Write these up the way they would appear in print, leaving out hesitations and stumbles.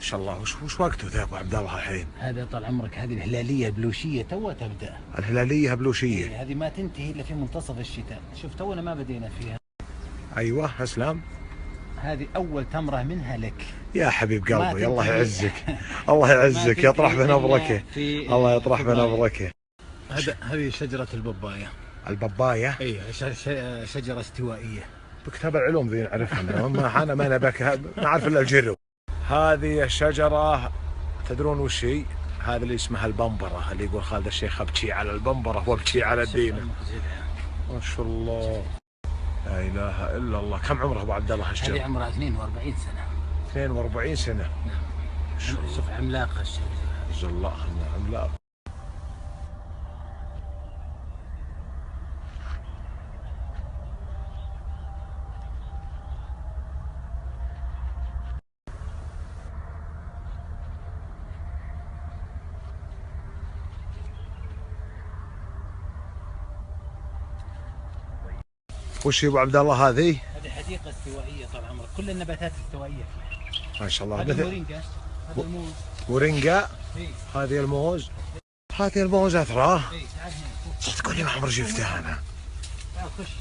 شاء الله. وش وقته ذا ابو عبد الله الحين؟ هذا طال عمرك هذه الهلاليه بلوشيه توها تبدا. الهلاليه بلوشيه. إيه هذه ما تنتهي الا في منتصف الشتاء، شوف تونا ما بدينا فيها. ايوه اسلام. هذه اول تمره منها لك يا حبيب قلبي الله يعزك. الله يعزك يطرح بنبركه. الله يطرح بنبركه. هذه شجره البابايا. البابايا؟ اي شجره استوائيه. بكتاب العلوم ذي نعرفها انا ما نبك نعرف الا الجرو. هذه الشجره تدرون وش هي؟ هذا اللي اسمها البنبره، اللي يقول خالد الشيخ ابكي على البنبره وابكي على الدين. ما شاء الله لا اله الا الله. كم عمره ابو عبد الله الشجره؟ هذه عمرها 42 سنه. 42 سنه. نعم. شوف عملاقه الشجره. الله عملاق. وش يا ابو عبد الله هذه؟ هذه حديقه استوائيه طال عمرك، كل النباتات استوائيه فيها. ما شاء الله. هذا المورينجا، هذا الموز. مورينجا؟ هذه الموز. هذه الموز اثراه؟ اي تعال هنا. تقول لي ما عمري شفتها انا. تعال خش.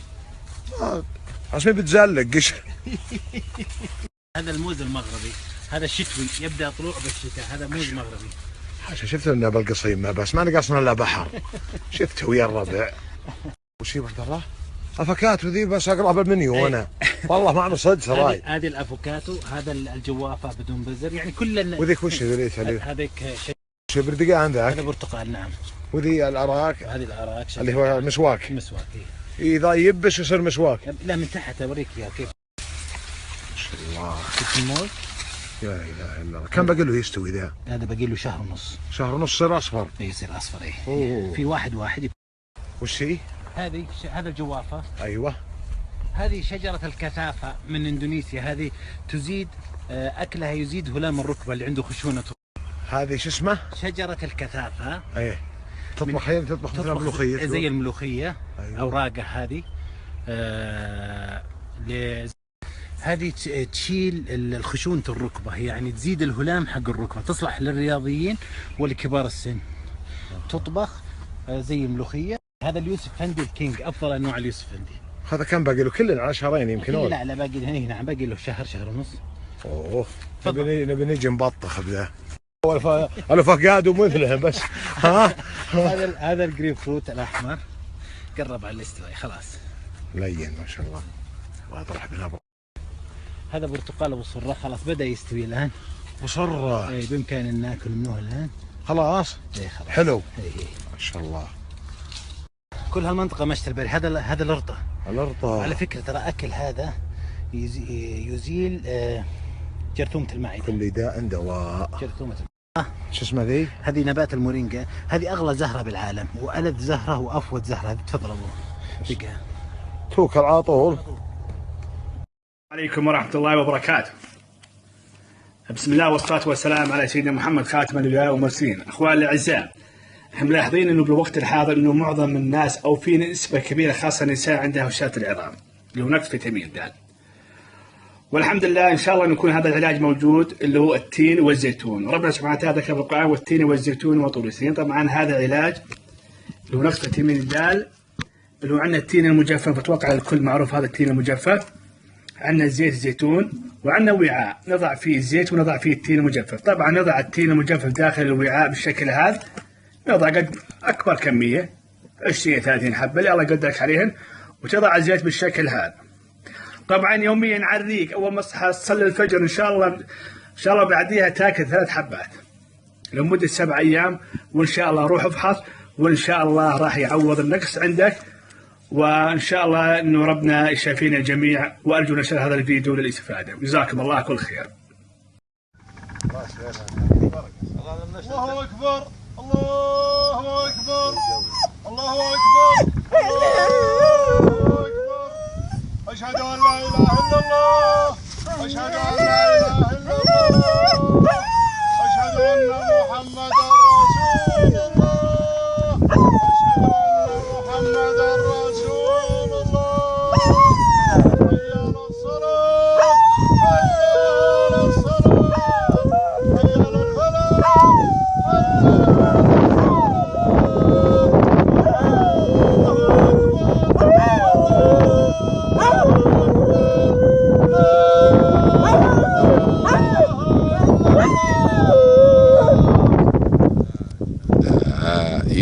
عشان بتزلق قشر. هذا الموز المغربي، هذا شتوي يبدا طلوع بالشتاء، هذا موز مغربي. حاجه شفت انه بالقصيم بس ما نقصنا الا بحر. شفته ويا الربع. وش يا عبد الله؟ افوكاتو ذي بس اقرا بالمنيو انا. والله ما اعرف صدق سراي. هذه الافوكاتو، هذا الجوافه بدون بذر، يعني كل وذيك وش ذيك؟ هذيك شيء بردقان ذاك؟ هذا برتقال نعم. وذي الاراك؟ هذه الاراك اللي هو مسواك. مسواك اذا يبس يصير مسواك. لا من تحت اوريك اياه كيف. ما شاء الله. شفت الموز؟ لا اله الا الله. كم باقي له يستوي ذا؟ هذا باقي له شهر ونص. شهر ونص يصير اصفر. يصير اصفر ايه. في واحد. وش هي؟ هذا الجوافه. ايوه. هذه شجره الكثافه من اندونيسيا، هذه تزيد اكلها يزيد هلام الركبه اللي عنده خشونه. هذه شو اسمه؟ شجره الكثافه. ايه. تطبخ مثل الملوخيه. زي الملوخيه. أيوة. اوراقها هذه هذه تشيل الخشونة الركبة، يعني تزيد الهلام حق الركبة، تصلح للرياضيين ولكبار السن. تطبخ زي الملوخية. هذا اليوسف فندي الكينج، أفضل أنواع اليوسف فندي. هذا كم باقي له؟ كلنا على شهرين يمكن. لا باقي له هنا باقي له شهر ونص. اوه نبي نجي نبطخ بذا. الافوكادو مثلهم بس. ها هذا الجرين فروت الأحمر قرب على الاستواء خلاص. لين ما شاء الله. واطرح بنبره. هذا برتقال ابو صره خلاص بدا يستوي الان. وصره. اي بامكاننا ناكل منه الان. خلاص. اي خلاص. حلو. ما شاء الله. كل هالمنطقه مشت البري. هذا الارطه. الارطه. على فكره ترى اكل هذا يزيل جرثومه المعده. كل داء دواء. جرثومه. شو اسمه ذي؟ هذه نبات المورينجا، هذه اغلى زهره بالعالم والذ زهره وافود زهره. هذه تفضل ابوه. دقها. توكل على طول. عليكم ورحمة الله وبركاته. بسم الله والصلاة والسلام على سيدنا محمد خاتم الأنبياء والمرسلين. أخواني الأعزاء، احنا ملاحظين انه بالوقت الحاضر انه معظم الناس او في نسبة كبيرة خاصة النساء عندها هشاشة العظام اللي هو نقص فيتامين د. والحمد لله ان شاء الله انه يكون هذا العلاج موجود اللي هو التين والزيتون، وربنا سبحانه وتعالى ذكر في القرآن والتين والزيتون وطور سينين. طبعا هذا علاج اللي هو نقص فيتامين د، اللي هو عندنا التين المجفف، اتوقع الكل معروف هذا التين المجفف. عندنا زيت الزيتون وعندنا وعاء نضع فيه الزيت ونضع فيه التين المجفف. طبعا نضع التين المجفف داخل الوعاء بالشكل هذا، نضع قد اكبر كميه 20 30 حبه اللي الله يقدرك عليهن، وتضع الزيت بالشكل هذا. طبعا يوميا على اول ما تصحى تصلي الفجر ان شاء الله بعديها تاكل 3 حبات لمده 7 ايام، وان شاء الله روح افحص وان شاء الله راح يعوض النقص عندك، وان شاء الله انه ربنا يشافينا الجميع. وارجو نشر هذا الفيديو للاستفاده، جزاكم الله كل خير. الله اكبر الله اكبر الله اكبر الله اكبر. اشهد ان لا اله الا الله اشهد ان لا اله الا الله اشهد ان محمدا رسول الله اشهد ان محمدا رسول الله. حي على الصلاه حي على الصلاه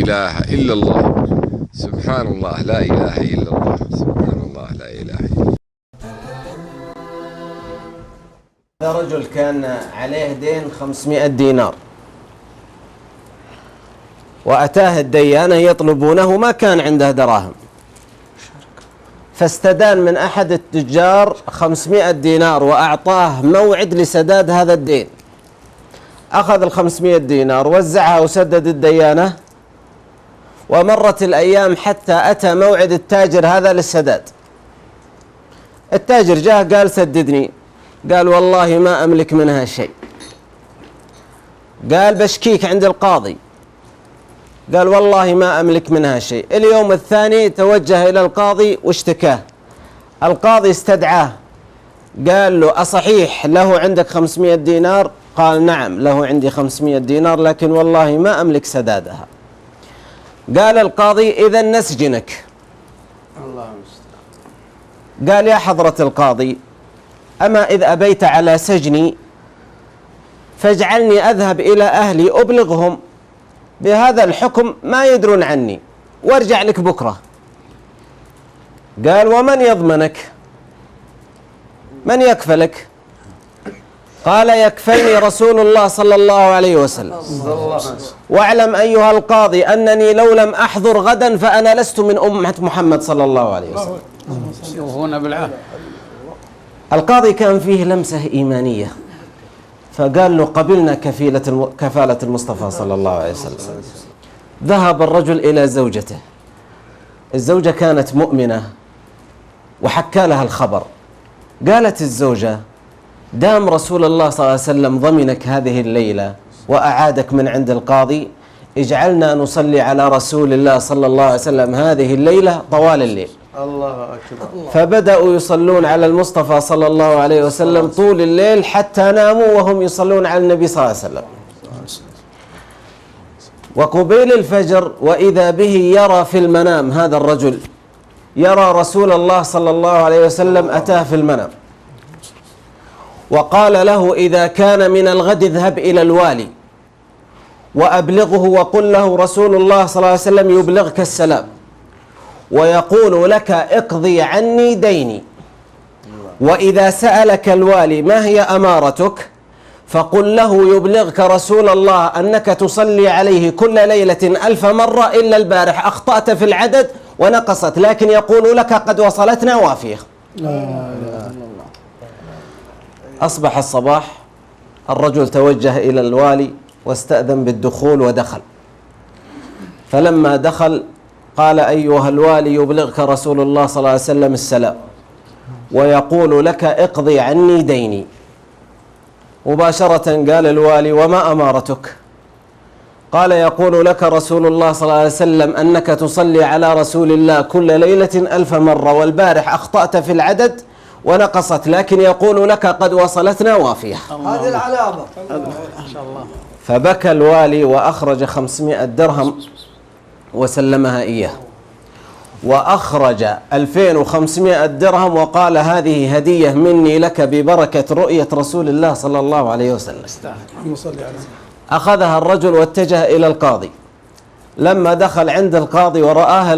إله إلا الله، سبحان الله، لا إله إلا الله، سبحان الله، لا إله إلا الله. هذا رجل كان عليه دين 500 دينار، وأتاه الديانة يطلبونه، ما كان عنده دراهم، فاستدان من أحد التجار 500 دينار وأعطاه موعد لسداد هذا الدين. أخذ 500 دينار وزعها وسدد الديانة، ومرت الأيام حتى أتى موعد التاجر هذا للسداد. التاجر جاء قال سددني، قال والله ما أملك منها شيء. قال بشكيك عند القاضي، قال والله ما أملك منها شيء. اليوم الثاني توجه إلى القاضي واشتكاه. القاضي استدعاه، قال له أصحيح له عندك 500 دينار؟ قال نعم له عندي 500 دينار، لكن والله ما أملك سدادها. قال القاضي إذن نسجنك. قال يا حضرة القاضي، أما إذ أبيت على سجني فاجعلني أذهب إلى أهلي أبلغهم بهذا الحكم، ما يدرون عني، وارجع لك بكرة. قال ومن يضمنك؟ من يكفلك؟ قال يكفلني رسول الله صلى الله عليه وسلم. واعلم أيها القاضي أنني لو لم أحضر غدا فأنا لست من أمة محمد صلى الله عليه وسلم. وهنا بالعافية. القاضي كان فيه لمسة إيمانية، فقال له قبلنا كفالة المصطفى صلى الله عليه وسلم. ذهب الرجل إلى زوجته، الزوجة كانت مؤمنة، وحكى لها الخبر. قالت الزوجة دام رسول الله صلى الله عليه وسلم ضمنك هذه الليلة وأعادك من عند القاضي، اجعلنا نصلي على رسول الله صلى الله عليه وسلم هذه الليلة طوال الليل. الله أكبر. فبدأوا يصلون على المصطفى صلى الله عليه وسلم طول الليل حتى ناموا وهم يصلون على النبي صلى الله عليه وسلم. وقبيل الفجر وإذا به يرى في المنام، هذا الرجل يرى رسول الله صلى الله عليه وسلم أتاه في المنام، وقال له إذا كان من الغد اذهب إلى الوالي وأبلغه وقل له رسول الله صلى الله عليه وسلم يبلغك السلام، ويقول لك اقضي عني ديني، وإذا سألك الوالي ما هي أمارتك فقل له يبلغك رسول الله أنك تصلي عليه كل ليلة 1000 مرة إلا البارح أخطأت في العدد ونقصت، لكن يقول لك قد وصلتنا وافية. أصبح الصباح، الرجل توجه إلى الوالي واستأذن بالدخول ودخل. فلما دخل قال أيها الوالي يبلغك رسول الله صلى الله عليه وسلم السلام ويقول لك اقضي عني ديني. مباشرة قال الوالي وما أمارتك؟ قال يقول لك رسول الله صلى الله عليه وسلم أنك تصلي على رسول الله كل ليلة 1000 مرة، والبارح أخطأت في العدد ونقصت، لكن يقول لك قد وصلتنا وافية. هذه العلامة. فبكى الوالي وأخرج 500 درهم وسلمها إياه، وأخرج 2500 درهم وقال هذه هدية مني لك ببركة رؤية رسول الله صلى الله عليه وسلم. أخذها الرجل واتجه إلى القاضي. لما دخل عند القاضي ورآه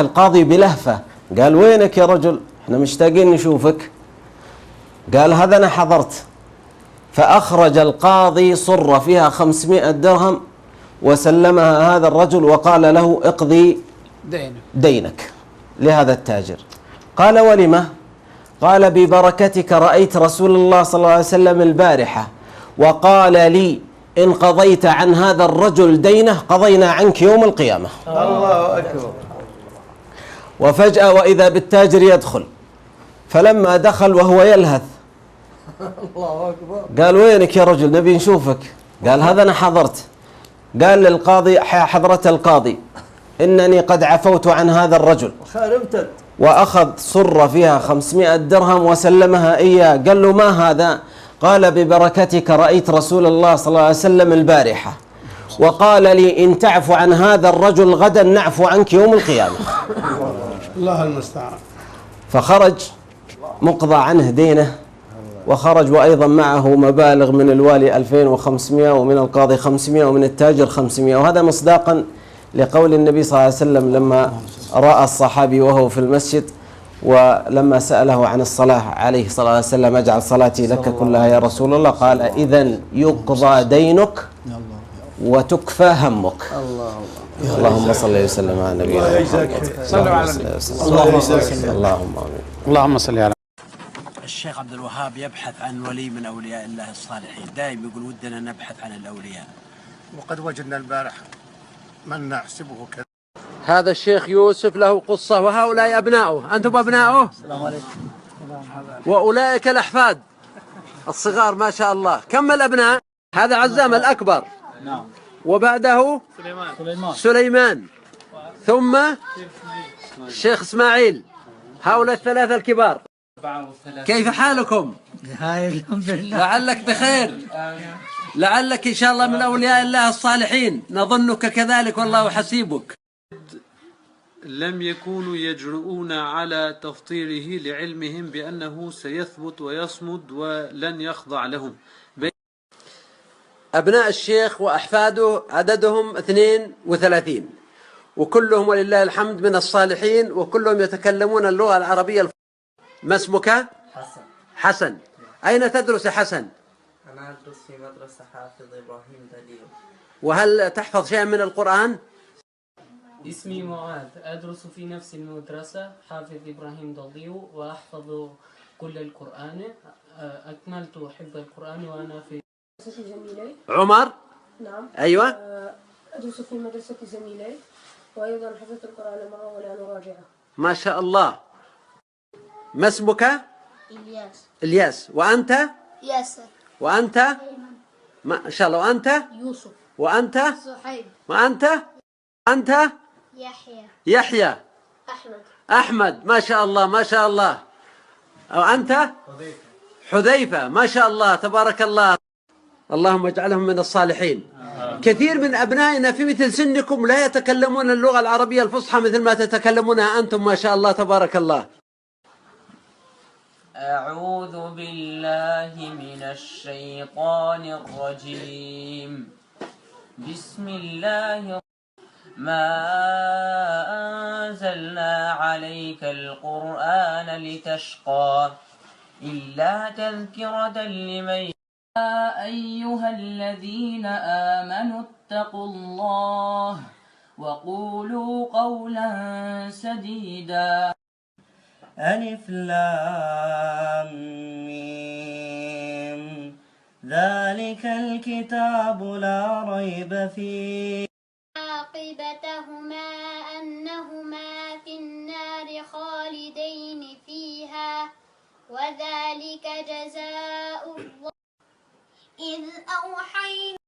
القاضي بلهفة، قال وينك يا رجل؟ احنا مشتاقين نشوفك. قال هذا أنا حضرت. فأخرج القاضي صرة فيها 500 درهم وسلمها هذا الرجل وقال له اقضي دينك لهذا التاجر. قال ولما؟ قال ببركتك رأيت رسول الله صلى الله عليه وسلم البارحة وقال لي إن قضيت عن هذا الرجل دينه قضينا عنك يوم القيامة. الله أكبر. وفجأة وإذا بالتاجر يدخل، فلما دخل وهو يلهث الله أكبر. قال وينك يا رجل نبي نشوفك؟ قال هذا أنا حضرت. قال للقاضي حضرة القاضي إنني قد عفوت عن هذا الرجل، خربتت. وأخذ صرة فيها 500 درهم وسلمها إياه. قال له ما هذا؟ قال ببركتك رأيت رسول الله صلى الله عليه وسلم البارحة وقال لي إن تعفو عن هذا الرجل غدا نعفو عنك يوم القيامة. الله المستعان. فخرج مقضى عنه دينه، وخرج وأيضا معه مبالغ من الوالي 2500 ومن القاضي 500 ومن التاجر 500، وهذا مصداقا لقول النبي صلى الله عليه وسلم لما رأى الصحابي وهو في المسجد ولما سأله عن الصلاة عليه الصلاة والسلام: أجعل صلاتي لك كلها يا رسول الله؟ قال: إذن يقضى دينك وتكفى همك. اللهم صل وسلم على نبينا محمد. صلوا على النبي. اللهم آمين. اللهم صل على الشيخ عبد الوهاب يبحث عن ولي من أولياء الله الصالحين، دائما يقول ودنا نبحث عن الأولياء، وقد وجدنا البارح من نحسبه كذا. هذا الشيخ يوسف له قصة، وهؤلاء أبناؤه، أنتم أبناؤه؟ وأولئك الأحفاد الصغار ما شاء الله. كم الأبناء؟ هذا عزام الأكبر، وبعده سليمان، ثم الشيخ إسماعيل. هؤلاء الثلاثة الكبار. كيف حالكم؟ الحمد لله. لعلك بخير، لعلك إن شاء الله من أولياء الله الصالحين، نظنك كذلك والله حسيبك. لم يكونوا يجرؤون على تفطيره لعلمهم بأنه سيثبت ويصمد ولن يخضع لهم. أبناء الشيخ وأحفاده عددهم 32، وكلهم ولله الحمد من الصالحين، وكلهم يتكلمون اللغة العربية. ما اسمك؟ حسن. حسن. أين تدرس حسن؟ أنا أدرس في مدرسة حافظ إبراهيم دليل. وهل تحفظ شيئا من القرآن؟ اسمي معاذ، أدرس في نفس المدرسة حافظ إبراهيم ضليو، وأحفظ كل القرآن. أكملت حفظ القرآن وأنا في مدرسة زميلي. عمر؟ نعم. أيوة. أدرس في مدرسة زميلي، وأيضا حفظت القرآن معه والآن أراجعه. ما شاء الله. ما اسمك؟ إلياس. إلياس. وأنت؟ ياسر. وأنت؟ أيمن. ما شاء الله. وأنت؟ يوسف. وأنت؟ صحيب. وأنت؟ أنت؟ يحيى. يحيى. أحمد. أحمد. ما شاء الله ما شاء الله. وأنت؟ حذيفة. ما شاء الله تبارك الله. اللهم اجعلهم من الصالحين. كثير من أبنائنا في مثل سنكم لا يتكلمون اللغة العربية الفصحى مثل ما تتكلمونها أنتم، ما شاء الله تبارك الله. أعوذ بالله من الشيطان الرجيم. بسم الله. ما أنزلنا عليك القرآن لتشقى إلا تذكرة لمن. يا أيها الذين آمنوا اتقوا الله وقولوا قولا سديدا. ألف لام ميم. ذلك الكتاب لا ريب فيه. عاقبتهما أنهما في النار خالدين فيها، وذلك جزاء الله. إذ أوحينا